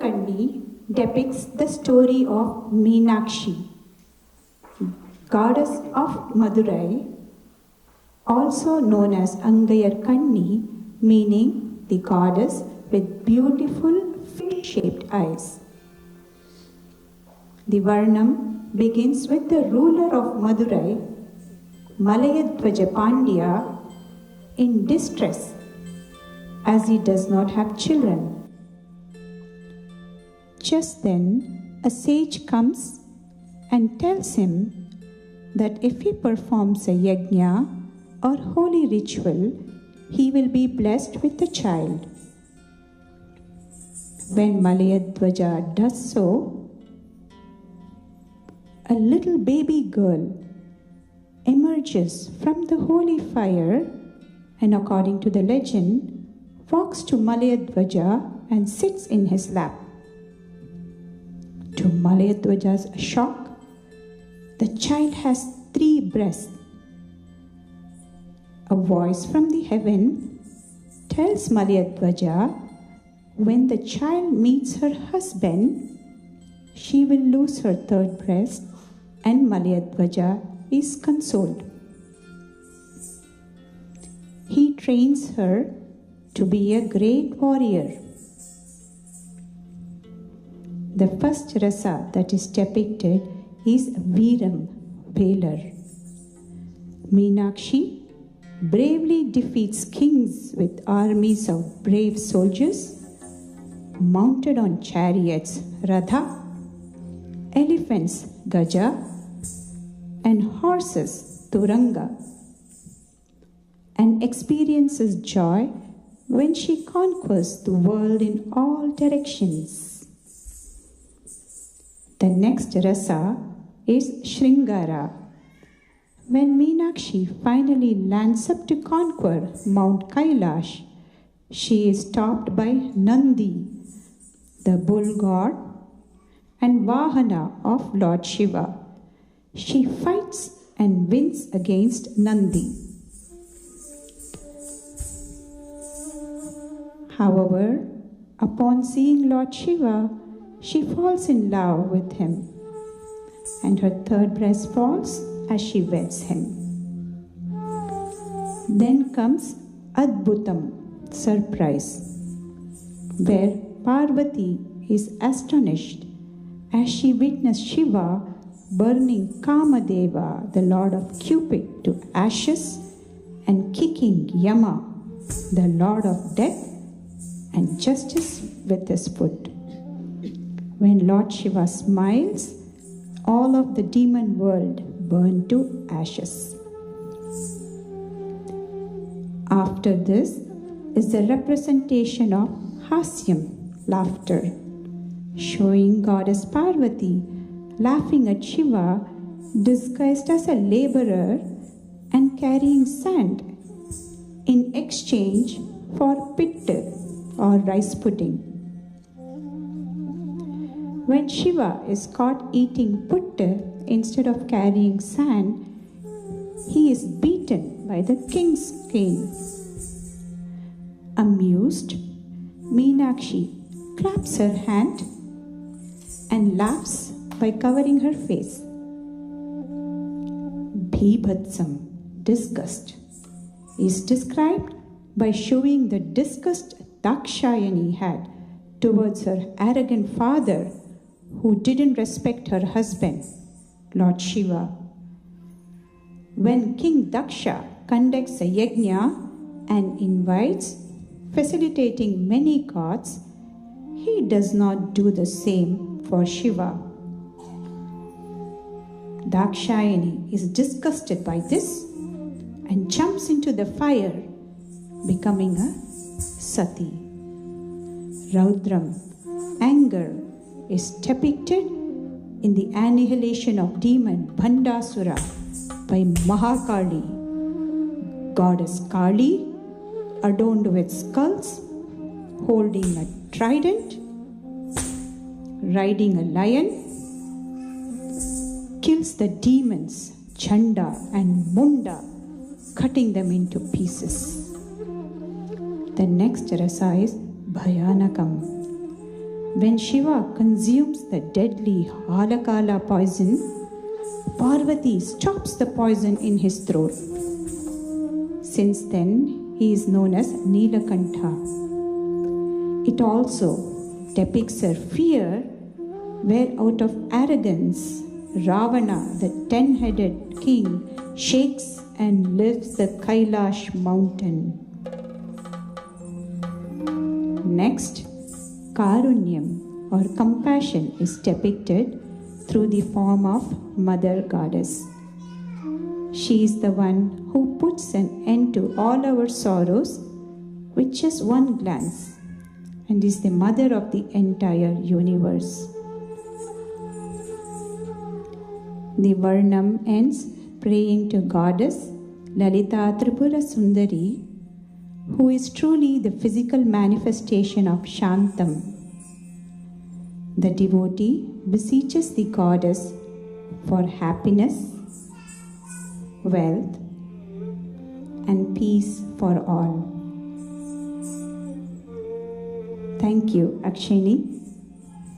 Kandi depicts the story of Minakshi, goddess of Madurai, also known as Kanni, meaning the goddess with beautiful fish-shaped eyes. The Varnam begins with the ruler of Madurai, Malayadwaja Pandya, in distress as he does not have children. Just then, a sage comes and tells him that if he performs a yajna or holy ritual, he will be blessed with a child. When Malayadwaja does so, a little baby girl emerges from the holy fire and, according to the legend, walks to Malayadwaja and sits in his lap. To Malayadwaja's shock, the child has 3 breasts. A voice from the heaven tells Malayadwaja when the child meets her husband, she will lose her 3rd breast, and Malayadwaja is consoled. He trains her to be a great warrior. The first rasa that is depicted is Veeram, valor. Minakshi bravely defeats kings with armies of brave soldiers mounted on chariots, Radha, elephants, Gaja, and horses, Turanga, and experiences joy when she conquers the world in all directions. The next rasa is Shringara. When Minakshi finally lands up to conquer Mount Kailash, she is stopped by Nandi, the bull god, and Vahana of Lord Shiva. She fights and wins against Nandi. However, upon seeing Lord Shiva, she falls in love with him, and her 3rd breast falls as she weds him. Then comes Adbhutam, surprise, where Parvati is astonished as she witnessed Shiva burning Kamadeva, the lord of Cupid, to ashes and kicking Yama, the lord of death and justice, with his foot. When Lord Shiva smiles, all of the demon world burned to ashes. After this is the representation of Hasyam, laughter, showing goddess Parvati laughing at Shiva disguised as a laborer and carrying sand in exchange for pitta or rice pudding. When Shiva is caught eating putta instead of carrying sand, he is beaten by the king's cane. Amused, Minakshi claps her hand and laughs by covering her face. Bhibhatsam, disgust, is described by showing the disgust Akshainie had towards her arrogant father who didn't respect her husband, Lord Shiva. When King Daksha conducts a yajna and invites, facilitating many gods, he does not do the same for Shiva. Akshainie is disgusted by this and jumps into the fire, becoming a sati. Raudram, anger, is depicted in the annihilation of demon Bhandasura by Mahakali, goddess Kali, adorned with skulls, holding a trident, riding a lion, kills the demons Chanda and Munda, cutting them into pieces. The next rasa is Bhayanakam, When Shiva consumes the deadly Halakala poison, Parvati stops the poison in his throat. Since then, he is known as Nilakantha. It also depicts her fear, where out of arrogance, Ravana, the 10-headed king, shakes and lifts the Kailash mountain. Next, Karunyam or compassion is depicted through the form of Mother Goddess. She is the one who puts an end to all our sorrows with just one glance, and is the mother of the entire universe. The Varnam ends praying to Goddess Lalita Tripura Sundari, who is truly the physical manifestation of Shantam. The devotee beseeches the goddess for happiness, wealth, and peace for all. Thank you, Akshainie.